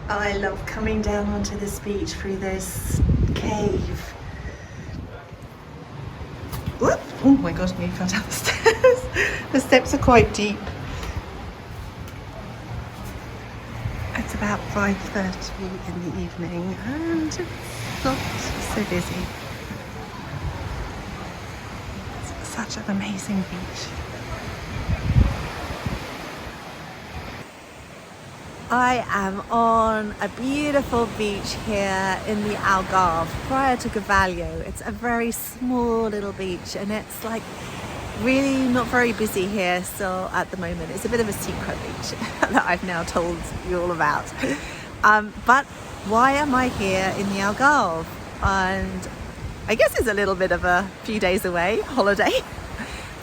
I love coming down onto this beach through this cave. Whoop! Oh my gosh, nearly fell down the stairs. The steps are quite deep. It's about 5:30 in the evening and it's not so busy. It's such an amazing beach. I am on a beautiful beach here in the Algarve, prior to Cavallo. It's a very small little beach and it's like really not very busy here still at the moment. It's a bit of a secret beach that I've now told you all about. But why am I here in the Algarve? And I guess it's a little bit of a few days away holiday.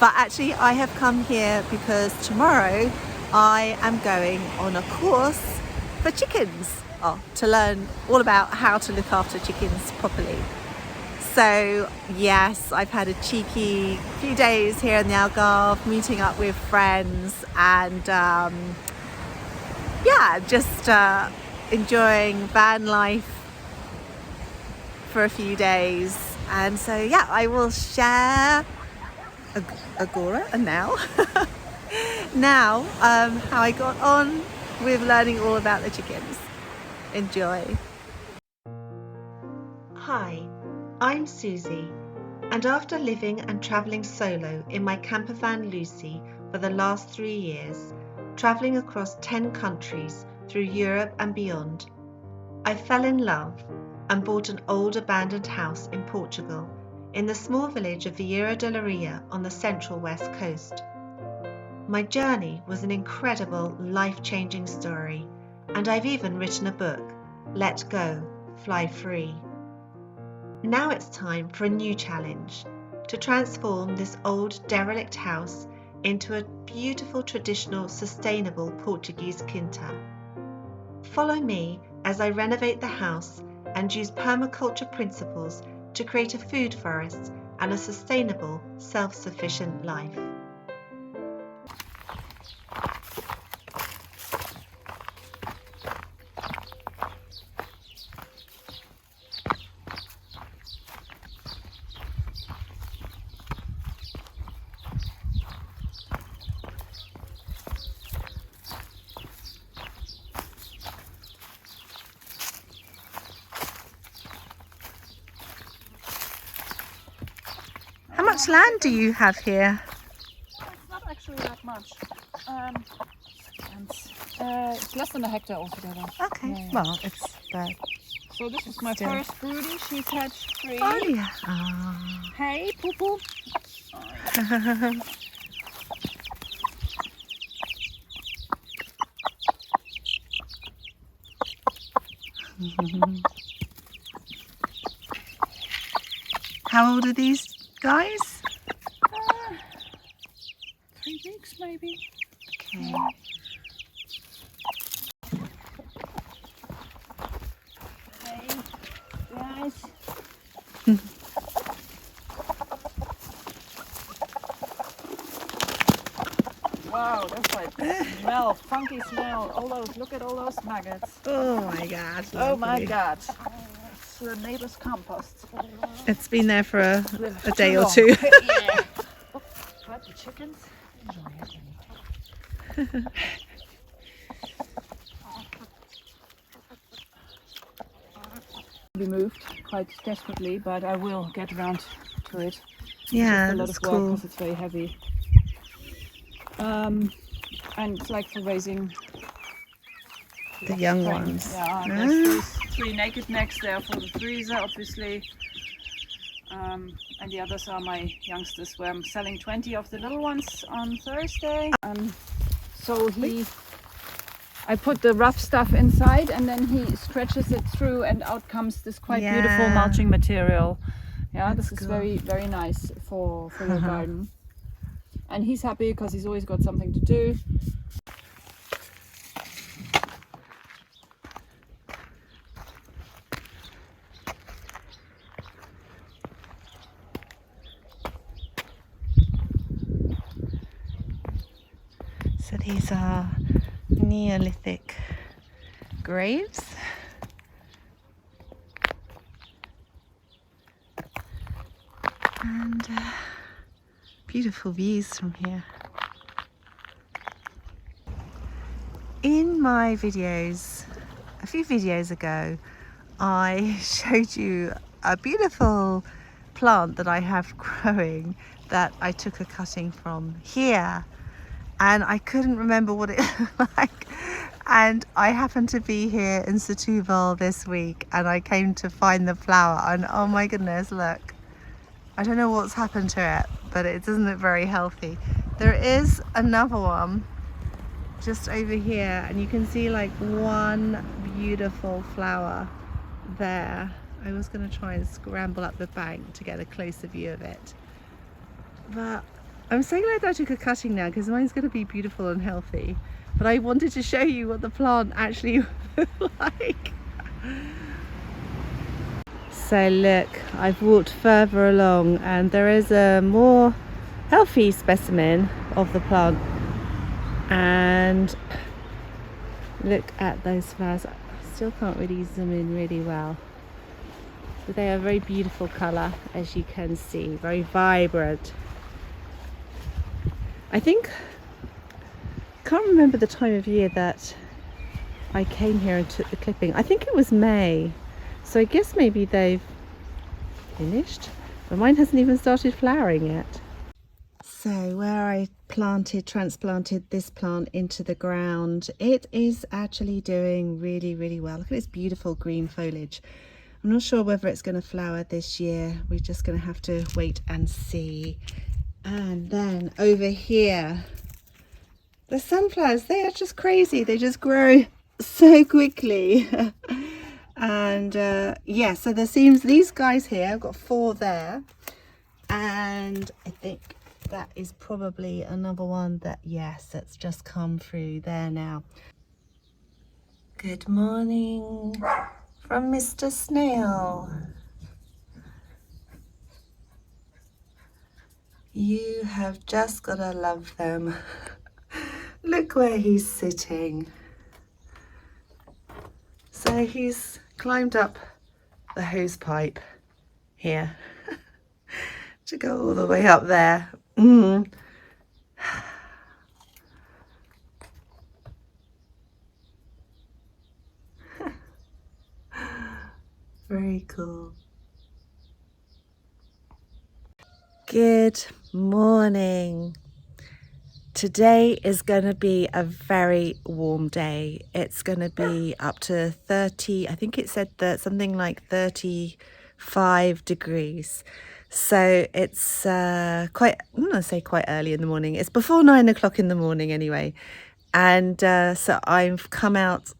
But actually I have come here because tomorrow I am going on a course for chickens, to learn all about how to look after chickens properly. So yes, I've had a cheeky few days here in the Algarve, meeting up with friends and just enjoying van life for a few days. And so yeah, I will share now how I got on with learning all about the chickens. Enjoy. Hi, I'm Susie, and after living and travelling solo in my camper van Lucy for the last 3 years, travelling across 10 countries through Europe and beyond, I fell in love and bought an old abandoned house in Portugal, in the small village of Vieira de Leiria on the central west coast. My journey was an incredible, life-changing story, and I've even written a book, Let Go, Fly Free. Now it's time for a new challenge, to transform this old derelict house into a beautiful traditional sustainable Portuguese quinta. Follow me as I renovate the house and use permaculture principles to create a food forest and a sustainable, self-sufficient life. How much land do you have here? It's not actually that much. It's less than a hectare altogether. Okay, Yeah. well, it's So this is my Still. first broody. She's hatched 3. Oh yeah. Oh. Hey, poo poo. How old are these guys? 3 weeks maybe. Okay. Hey, guys. Wow, that's like smell, funky smell. Look at all those nuggets. Oh my God. Oh my lovely. God. It's the neighbor's compost. It's been there for a Too day or long. two. Yeah. But the chickens enjoy it. Be moved quite desperately, but I will get around to it. Yeah, It's a lot that's of work cool. because it's very heavy. And it's like for raising The young offspring. ones. Yeah, Ah. there's 3 naked necks there for the freezer, obviously. And the others are my youngsters, where I'm selling 20 of the little ones on Thursday. So I put the rough stuff inside and then he stretches it through and out comes this quite beautiful Yeah. mulching material. Yeah, That's this is cool. very, very nice for your garden. And he's happy because he's always got something to do. So these are Neolithic graves. And beautiful views from here. In my videos, a few videos ago, I showed you a beautiful plant that I have growing that I took a cutting from here, and I couldn't remember what it looked like. And I happened to be here in Setúbal this week, and I came to find the flower, and oh my goodness, look. I don't know what's happened to it, but it doesn't look very healthy. There is another one just over here, and you can see like one beautiful flower there. I was going to try and scramble up the bank to get a closer view of it, but I'm so glad that I took a cutting now, because mine's going to be beautiful and healthy. But I wanted to show you what the plant actually looked like. So look, I've walked further along and there is a more healthy specimen of the plant, and look at those flowers. I still can't really zoom in really well, but they are a very beautiful colour, as you can see, very vibrant. I can't remember the time of year that I came here and took the clipping. I think it was May. So I guess maybe they've finished, but mine hasn't even started flowering yet. So where I transplanted this plant into the ground, it is actually doing really, really well. Look at this beautiful green foliage. I'm not sure whether it's going to flower this year. We're just going to have to wait and see. And then over here, the sunflowers, they are just crazy. They just grow so quickly. And yeah, so there seems these guys here, I've got 4 there, and I think that is probably another one that, yes, that's just come through there now. Good morning from Mr. Snail. You have just gotta love them. Look where he's sitting. So he's climbed up the hose pipe here to go all the way up there. Very cool. Good morning. Today is going to be a very warm day. It's going to be up to 30, I think it said that something like 35 degrees. So it's I'm going to say quite early in the morning. It's before 9 o'clock in the morning anyway. And so I've come out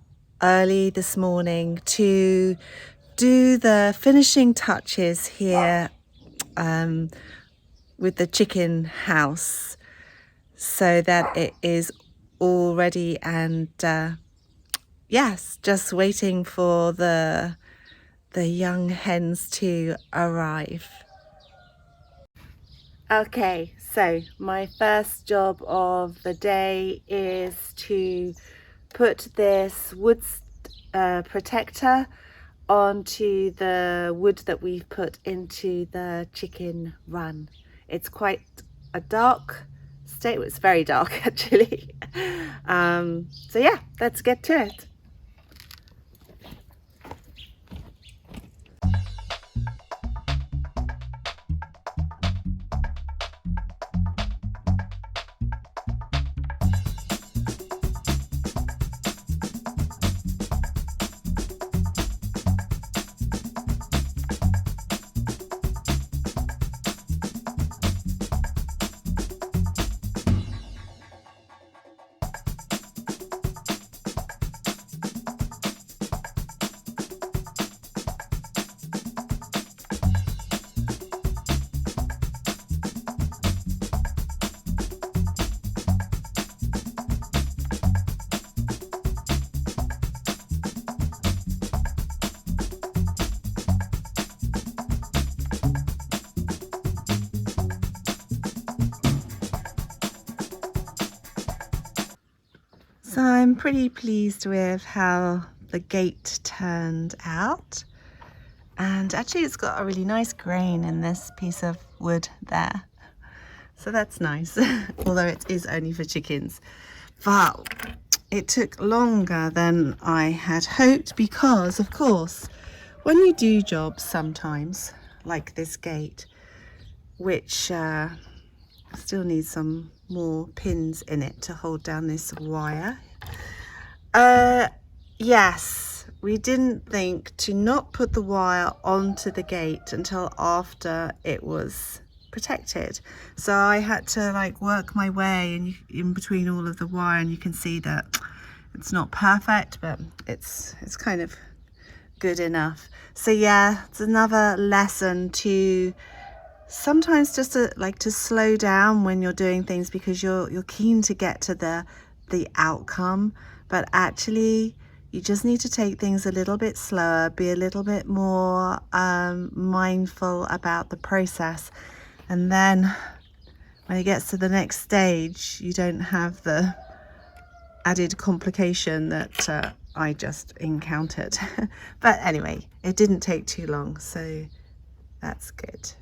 early this morning to do the finishing touches here with the chicken house, so that it is all ready and yes, just waiting for the young hens to arrive. Okay, so my first job of the day is to put this wood protector onto the wood that we've put into the chicken run. It's quite a dark state. It's very dark actually. So yeah, let's get to it. So I'm pretty pleased with how the gate turned out. And actually it's got a really nice grain in this piece of wood there. So that's nice, although it is only for chickens. But it took longer than I had hoped because, of course, when you do jobs sometimes, like this gate, which still needs some more pins in it to hold down this wire. Yes, we didn't think to not put the wire onto the gate until after it was protected. So I had to like work my way in between all of the wire, and you can see that it's not perfect, but it's kind of good enough. So yeah, it's another lesson to sometimes just to slow down when you're doing things, because you're keen to get to the outcome, but actually you just need to take things a little bit slower, be a little bit more mindful about the process, and then when it gets to the next stage you don't have the added complication that I just encountered. But anyway, it didn't take too long, so that's good.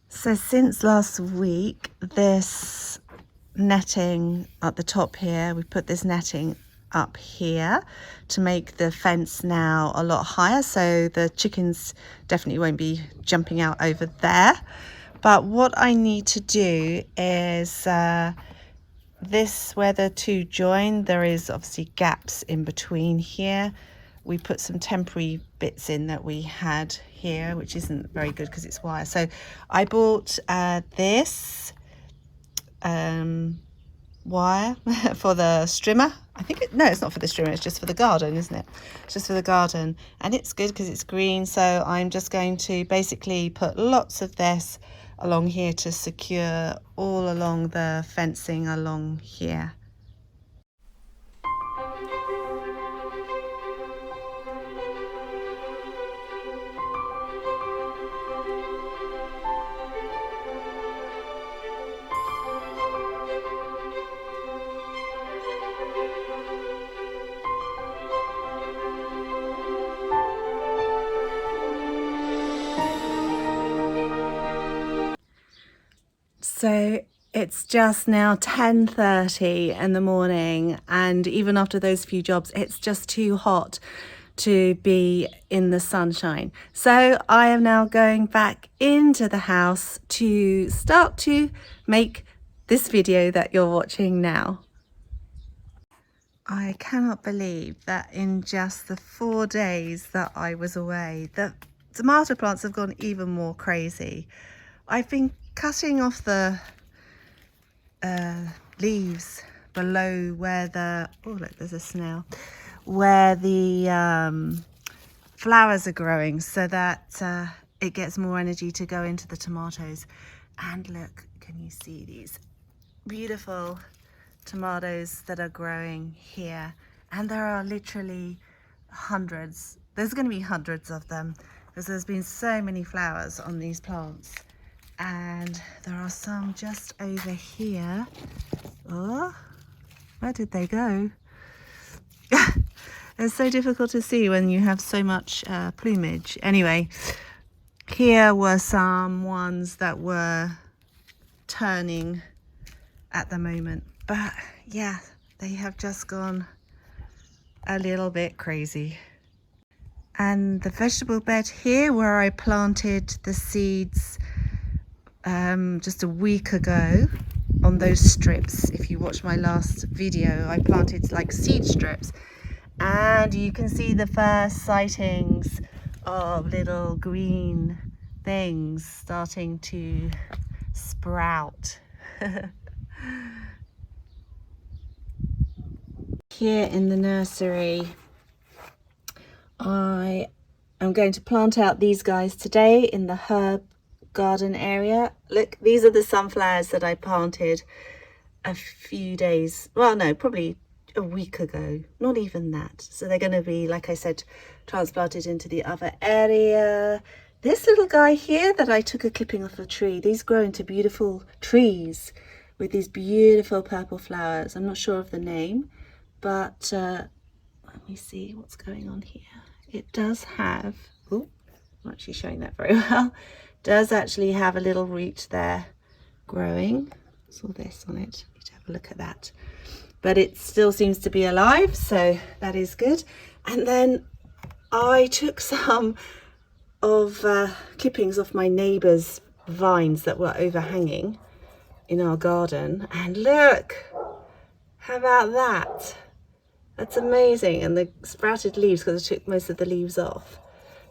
So since last week, this netting at the top here, we put this netting up here to make the fence now a lot higher, so the chickens definitely won't be jumping out over there. But what I need to do is this, where the two join, there is obviously gaps in between here. We put some temporary bits in that we had here, which isn't very good because it's wire. So I bought this wire for the strimmer. I think no, it's not for the strimmer, it's just for the garden, isn't it? It's just for the garden, and it's good because it's green. So I'm just going to basically put lots of this along here to secure all along the fencing along here. So it's just now 10:30 in the morning, and even after those few jobs, it's just too hot to be in the sunshine. So I am now going back into the house to start to make this video that you're watching now. I cannot believe that in just the 4 days that I was away, the tomato plants have gone even more crazy. I've been cutting off the leaves below where the, oh look, there's a snail, where the flowers are growing, so that it gets more energy to go into the tomatoes. And look, can you see these beautiful tomatoes that are growing here? And there are literally hundreds. There's going to be hundreds of them because there's been so many flowers on these plants. And there are some just over here. Oh, where did they go? It's so difficult to see when you have so much plumage. Anyway, here were some ones that were turning at the moment. But yeah, they have just gone a little bit crazy. And the vegetable bed here where I planted the seeds just a week ago on those strips, if you watch my last video, I planted like seed strips, and you can see the first sightings of little green things starting to sprout. Here in the nursery, I am going to plant out these guys today in the herb garden area. Look, these are the sunflowers that I planted a few days, well no, probably a week ago, not even that. So they're going to be, like I said, transplanted into the other area. This little guy here that I took a clipping off a tree, these grow into beautiful trees with these beautiful purple flowers. I'm not sure of the name, but let me see what's going on here. It does have, oh, I'm actually showing that very well. Does actually have a little root there growing. Saw this on it. Need to have a look at that. But it still seems to be alive, so that is good. And then I took some of clippings off my neighbour's vines that were overhanging in our garden, and look, how about that? That's amazing. And the sprouted leaves, because I took most of the leaves off.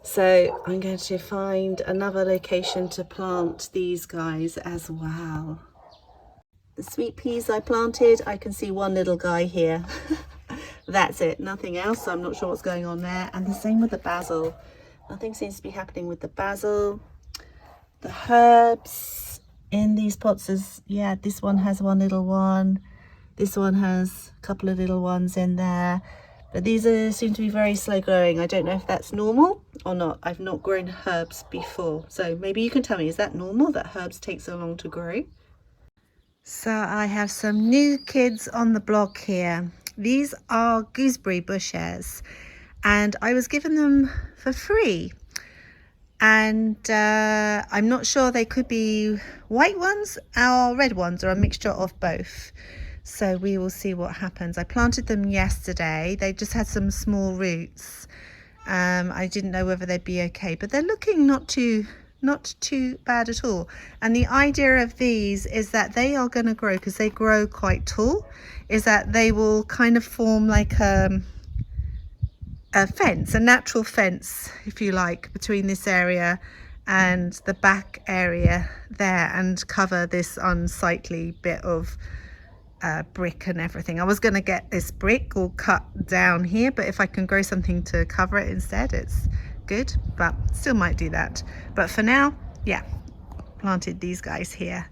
So I'm going to find another location to plant these guys as well. The sweet peas I planted, I can see one little guy here. That's it, nothing else. So I'm not sure what's going on there. And the same with the basil. Nothing seems to be happening with the basil. The herbs in these pots is, yeah, this one has one little one. This one has a couple of little ones in there. But these seem to be very slow growing. I don't know if that's normal or not. I've not grown herbs before. So maybe you can tell me, is that normal that herbs take so long to grow? So I have some new kids on the block here. These are gooseberry bushes, and I was given them for free. And I'm not sure, they could be white ones or red ones or a mixture of both. So we will see what happens. I planted them yesterday. They just had some small roots. I didn't know whether they'd be okay, but they're looking not too bad at all. And the idea of these is that they are going to grow, because they grow quite tall, is that they will kind of form like a fence, a natural fence, if you like, between this area and the back area there, and cover this unsightly bit of brick and everything. I was going to get this brick all cut down here, but if I can grow something to cover it instead, it's good, but still might do that. But for now, yeah, planted these guys here,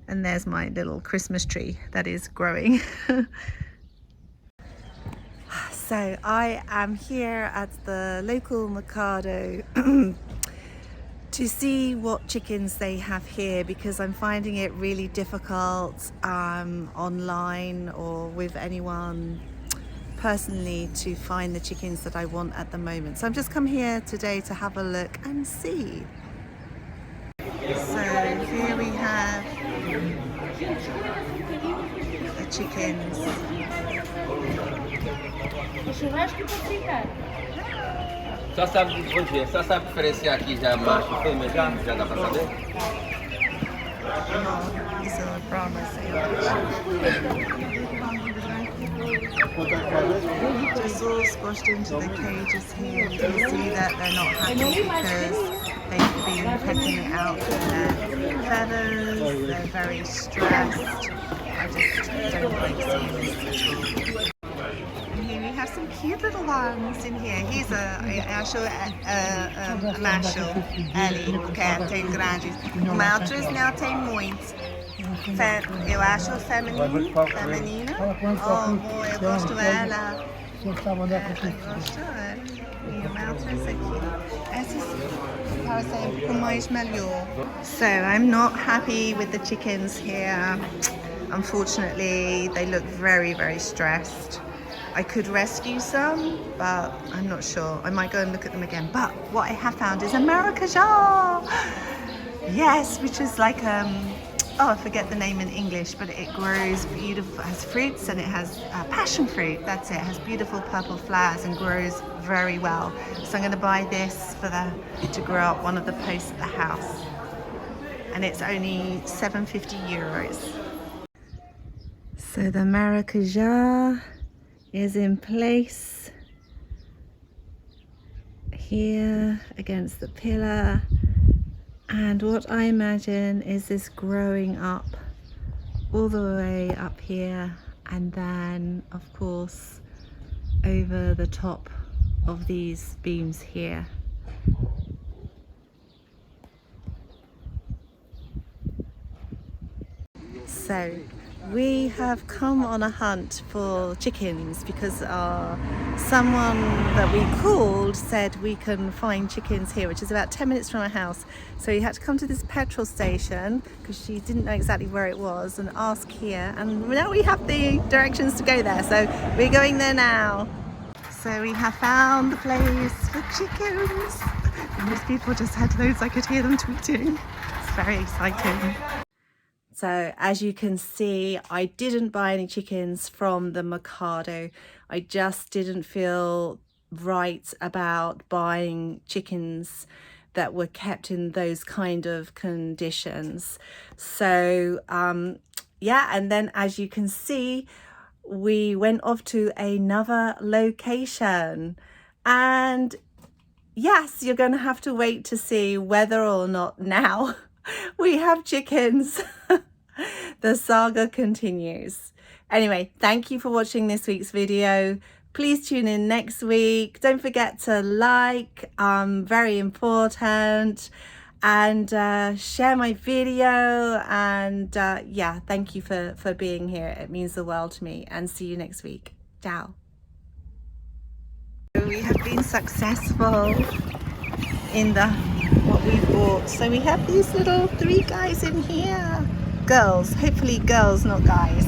and there's my little Christmas tree that is growing. So I am here at the local mercado to see what chickens they have here, because I'm finding it really difficult online or with anyone personally to find the chickens that I want at the moment. So I'm just come here today to have a look and see. So here we have the chickens. Só sabe, bom dia, só sabe diferenciar aqui já macho e fêmea, já dá pra saber? These are Brahmas. Just all squashed into the cages here. You can see that they're not happy because they've been pecking it out with their feathers. They're very stressed. I just don't like seeing this at all. We have some cute little ones in here. He's acho macho ali, porque tem grandes. O macho não tem muito. Eu acho feminina. Oh, eu gosto dela. Eu gosto dela. E o macho é aqui. Esses parecem um pouco mais melhor. So I'm not happy with the chickens here. Unfortunately, they look very, very stressed. I could rescue some, but I'm not sure. I might go and look at them again. But what I have found is a maracujá. Yes, which is like, oh, I forget the name in English, but it grows beautiful, it has fruits, and it has passion fruit. That's it. It has beautiful purple flowers and grows very well. So I'm going to buy this to grow up one of the posts at the house. And it's only €7.50. So the maracujá is in place here against the pillar, and what I imagine is this growing up all the way up here, and then of course over the top of these beams here. So we have come on a hunt for chickens because someone that we called said we can find chickens here, which is about 10 minutes from our house. So you had to come to this petrol station because she didn't know exactly where it was, and ask here, and now we have the directions to go there, so we're going there now. So we have found the place for chickens. Most people just had loads, I could hear them tweeting. It's very exciting. So as you can see, I didn't buy any chickens from the Mercado. I just didn't feel right about buying chickens that were kept in those kind of conditions. So yeah, and then as you can see, we went off to another location, and yes, you're going to have to wait to see whether or not now we have chickens. The saga continues. Anyway, thank you for watching this week's video. Please tune in next week. Don't forget to like, very important, and share my video. And yeah, thank you for being here. It means the world to me, and see you next week. Ciao. We have been successful in what we bought. So we have these little 3 guys in here. Girls, hopefully girls, not guys.